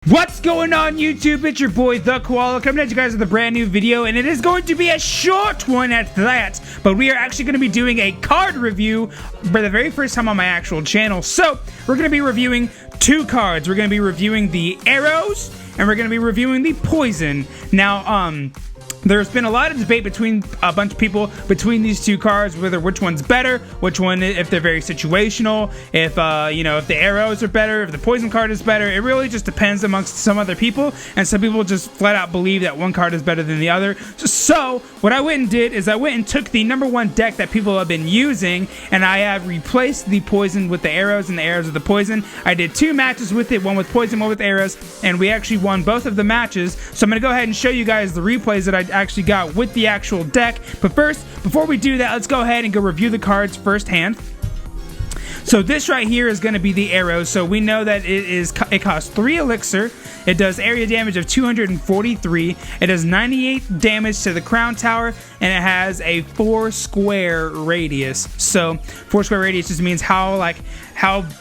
What's going on YouTube? It's your boy The Koala coming at you guys with a brand new video, and it is going to be a short one at that, but we are actually going to be doing a card review for the very first time on my actual channel. So we're going to be reviewing two cards. We're going to be reviewing the arrows and we're going to be reviewing the poison. Now there's been a lot of debate between a bunch of people between these two cards, whether which one's better, which one, if they're very situational, if if the arrows are better, if the poison card is better. It really just depends amongst some other people, and some people just flat out believe that one card is better than the other. So what I went and did is I went and took the #1 deck that people have been using, and I have replaced the poison with the arrows and the arrows with the poison. I did 2 matches with it, one with poison, one with arrows, and we actually won both of the matches. So I'm going to go ahead and show you guys the replays that I actually got with the actual deck. But first, before we do that, let's go ahead and go review the cards firsthand. So this right here is going to be the arrows. So we know that it costs 3 elixir. It does area damage of 243. It does 98 damage to the crown tower, and it has a 4 square radius. So 4 square radius just means how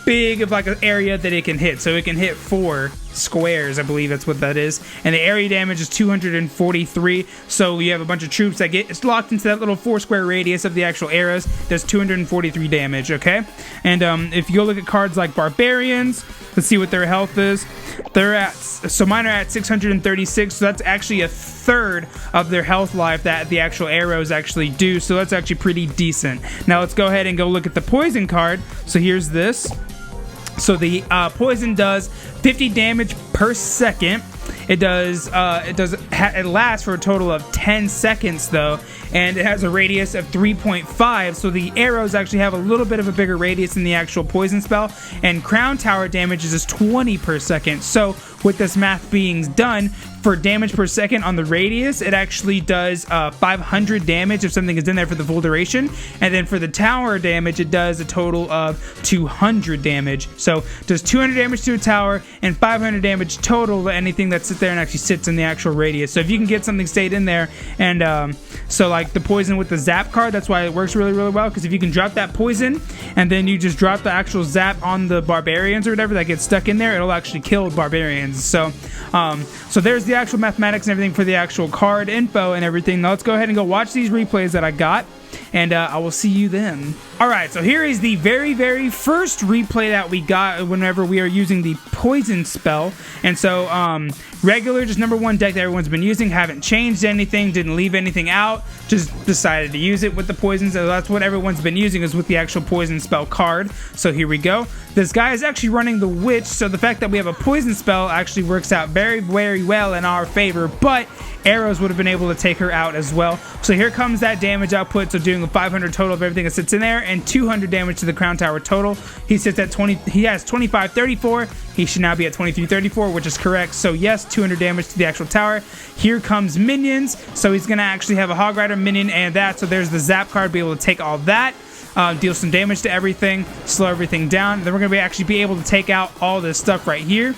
big of like an area that it can hit. So it can hit 4 squares, I believe that's what that is. And the area damage is 243. So you have a bunch of troops that it's locked into that little 4 square radius of the actual arrows. Does 243 damage, okay? And if you go look at cards like barbarians, let's see what their health is. So mine are at 636, so that's actually a third of their health life that the actual arrows actually do, so that's actually pretty decent. Now let's go ahead and go look at the poison card. So here's this. So the poison does 50 damage per second. It lasts for a total of 10 seconds though, and it has a radius of 3.5, so the arrows actually have a little bit of a bigger radius than the actual poison spell, and crown tower damage is 20 per second. So with this math being done, for damage per second on the radius, it actually does 500 damage if something is in there for the full duration, and then for the tower damage, it does a total of 200 damage. So it does 200 damage to a tower and 500 damage total to anything that sits there and actually sits in the actual radius. So if you can get something stayed in there, and so like the poison with the zap card, that's why it works really well, because if you can drop that poison and then you just drop the actual zap on the barbarians or whatever that gets stuck in there, it'll actually kill barbarians. So so there's the actual mathematics and everything for the actual card info and everything. Now let's go ahead and go watch these replays that I got, and I will see you then. Alright, so here is the very first replay that we got whenever we are using the poison spell. And so regular, just #1 deck that everyone's been using, haven't changed anything, didn't leave anything out, just decided to use it with the poison. So that's what everyone's been using, is with the actual poison spell card. So here we go. This guy is actually running the witch, so the fact that we have a poison spell actually works out very well in our favor, but arrows would have been able to take her out as well. So here comes that damage output, so doing a 500 total of everything that sits in there, and 200 damage to the crown tower total. He sits at 20, he has 2534, he should now be at 2334, which is correct. So yes, 200 damage to the actual tower. Here comes minions, so he's gonna actually have a hog rider minion and that, so there's the zap card, be able to take all that. Deal some damage to everything, slow everything down. Then we're gonna actually be able to take out all this stuff right here.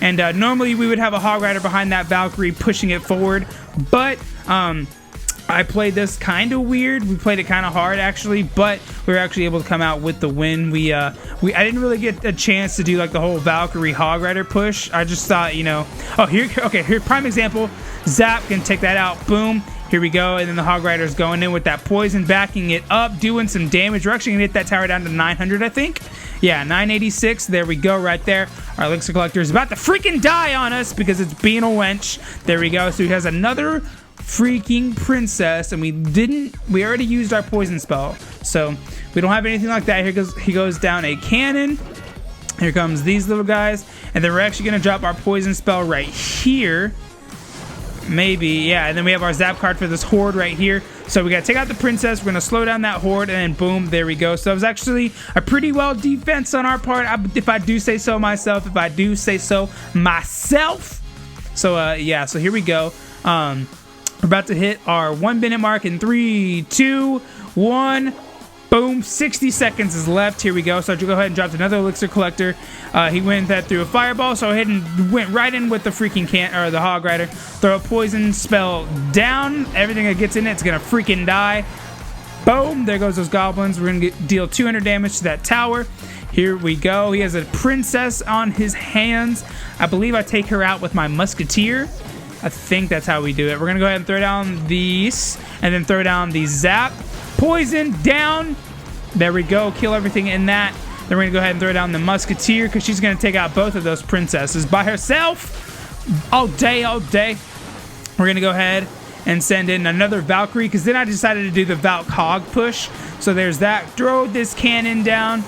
And normally we would have a hog rider behind that Valkyrie pushing it forward, but I played this kind of weird. We played it kind of hard actually, but we were actually able to come out with the win. I didn't really get a chance to do like the whole Valkyrie hog rider push. I just thought, here prime example. Zap can take that out. Boom. Here we go, and then the hog rider's going in with that poison, backing it up, doing some damage. We're actually gonna hit that tower down to 900, I think. Yeah, 986. There we go, right there. Our elixir collector is about to freaking die on us because it's being a wench. There we go. So he has another freaking princess, and we already used our poison spell, so we don't have anything like that. He goes down a cannon. Here comes these little guys, and then we're actually gonna drop our poison spell right here. Maybe, yeah, and then we have our zap card for this horde right here. So we gotta take out the princess, we're gonna slow down that horde, and then boom, there we go. So it was actually a pretty well defense on our part, if I do say so myself. So yeah, so here we go. We're about to hit our 1 minute mark in 3, 2, 1. Boom, 60 seconds is left. Here we go. So I go ahead and dropped another elixir collector. He went that through a fireball, so I went and went right in with the freaking the hog rider. Throw a poison spell down. Everything that gets in it's gonna freaking die. Boom, there goes those goblins. We're gonna deal 200 damage to that tower. Here we go. He has a princess on his hands. I believe I take her out with my musketeer. I think that's how we do it. We're going to go ahead and throw down these, and then throw down the zap. Poison down. There we go. Kill everything in that. Then we're going to go ahead and throw down the musketeer because she's going to take out both of those princesses by herself. All day, all day. We're going to go ahead and send in another Valkyrie because then I decided to do the Valk Hog push. So there's that. Throw this cannon down.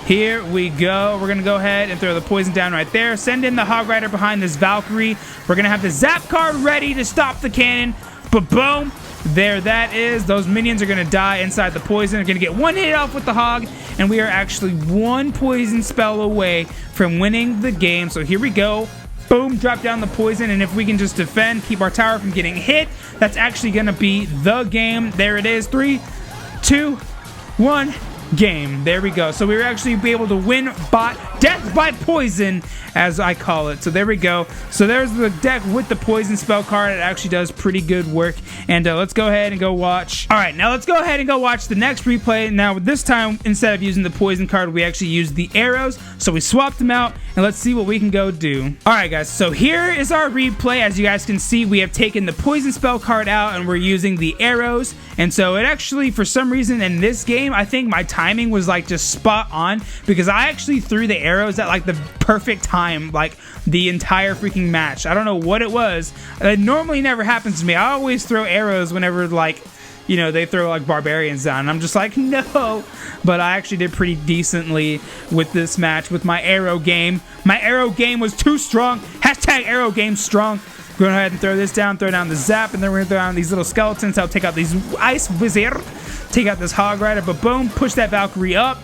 Here we go. We're going to go ahead and throw the poison down right there. Send in the Hog Rider behind this Valkyrie. We're going to have the Zap card ready to stop the cannon. Ba-boom. There that is. Those minions are going to die inside the poison. They're going to get one hit off with the Hog. And we are actually one poison spell away from winning the game. So here we go. Boom. Drop down the poison. And if we can just defend, keep our tower from getting hit, that's actually going to be the game. There it is. 3, 2, 1. Game. There we go. So we were actually be able to win death by poison, as I call it. So there we go. So there's the deck with the poison spell card. It actually does pretty good work. And let's go ahead and go watch. All right, now let's go ahead and go watch the next replay. Now this time, instead of using the poison card, we actually used the arrows. So we swapped them out, and let's see what we can go do. All right, guys. So here is our replay. As you guys can see, we have taken the poison spell card out, and we're using the arrows. And so it actually, for some reason in this game, I think my timing was like just spot on because I actually threw the arrows at like the perfect time, like the entire freaking match. I don't know what it was. It normally never happens to me. I always throw arrows whenever, like, you know, they throw like barbarians down. And I'm just like, no. But I actually did pretty decently with this match with my arrow game. My arrow game was too strong. Hashtag arrow game strong. Go ahead and throw this down, throw down the zap, and then we're going to throw down these little skeletons. I'll take out these ice wizard, take out this hog rider, but boom, push that Valkyrie up.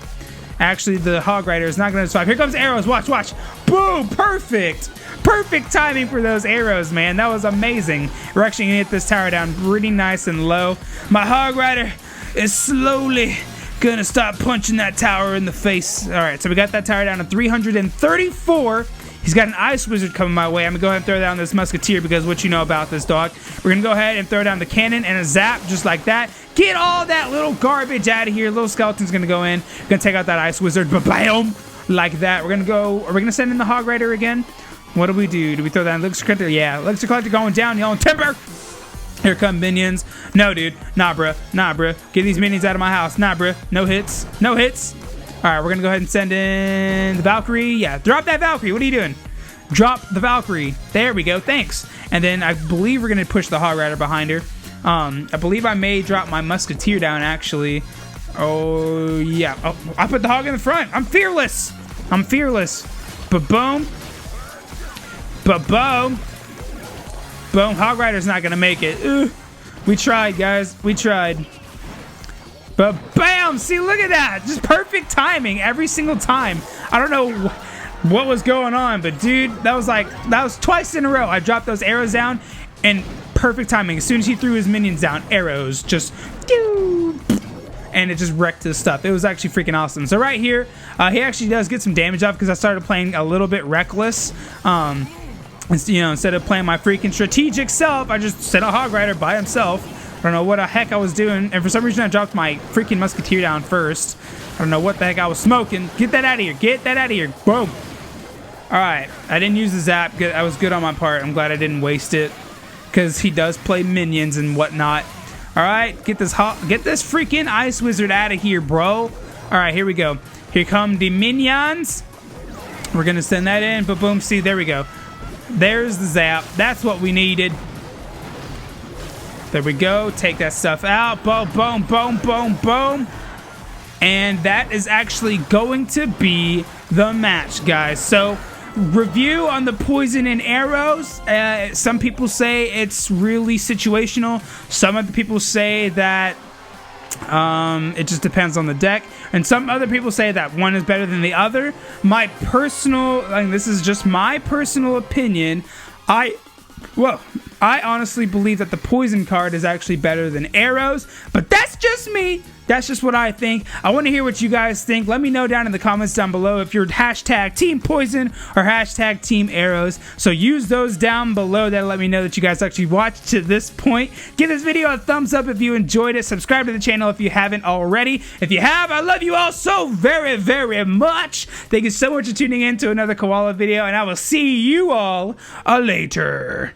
Actually, the hog rider is not going to survive. Here comes arrows. Watch, watch. Boom, perfect. Perfect timing for those arrows, man. That was amazing. We're actually going to hit this tower down pretty nice and low. My hog rider is slowly going to stop punching that tower in the face. All right, so we got that tower down to 334. He's got an ice wizard coming my way. I'm going to go ahead and throw down this musketeer because what you know about this dog. We're going to go ahead and throw down the cannon and a zap just like that. Get all that little garbage out of here. Little skeleton's going to go in. We're going to take out that ice wizard. Ba-bam! Like that. We're going to go. Are we going to send in the hog rider again? What do we do? Do we throw down elixir collector? Yeah. Elixir collector going down. Yelling timber. Here come minions. No, dude. Nah, bruh. Nah, bruh. Get these minions out of my house. Nah, bruh. No hits. No hits. All right, we're going to go ahead and send in the Valkyrie. Yeah, drop that Valkyrie. What are you doing? Drop the Valkyrie. There we go. Thanks. And then I believe we're going to push the Hog Rider behind her. I believe I may drop my Musketeer down, actually. Oh, yeah. Oh, I put the Hog in the front. I'm fearless. I'm fearless. Ba-boom. Ba-boom. Boom. Hog Rider's not going to make it. Ugh. We tried, guys. We tried. But bam! See, look at that. Just perfect timing every single time. I don't know what was going on, but dude, that was twice in a row. I dropped those arrows down and perfect timing. As soon as he threw his minions down, arrows just and it just wrecked his stuff. It was actually freaking awesome. So right here, he actually does get some damage off because I started playing a little bit reckless. You know, instead of playing my freaking strategic self, I just sent a Hog Rider by himself. I don't know what the heck I was doing, and for some reason I dropped my freaking Musketeer down first. I don't know what the heck I was smoking. Get that out of here. Get that out of here. Boom. Alright, I didn't use the zap. That was good on my part. I'm glad I didn't waste it, because he does play minions and whatnot. Alright, get this freaking Ice Wizard out of here, bro. Alright, here we go. Here come the minions. We're going to send that in, but boom, see, there we go. There's the zap. That's what we needed. There we go. Take that stuff out. Boom, boom, boom, boom, boom. And that is actually going to be the match, guys. So, review on the poison and arrows. Some people say it's really situational. Some other people say that it just depends on the deck. And some other people say that one is better than the other. My personal, this is just my personal opinion. I I honestly believe that the poison card is actually better than arrows, but that's just me. That's just what I think. I want to hear what you guys think. Let me know down in the comments down below if you're hashtag Team Poison or hashtag Team Arrows. So use those down below. That'll let me know that you guys actually watched to this point. Give this video a thumbs up if you enjoyed it. Subscribe to the channel if you haven't already. If you have, I love you all so very, very much. Thank you so much for tuning in to another koala video, and I will see you all later.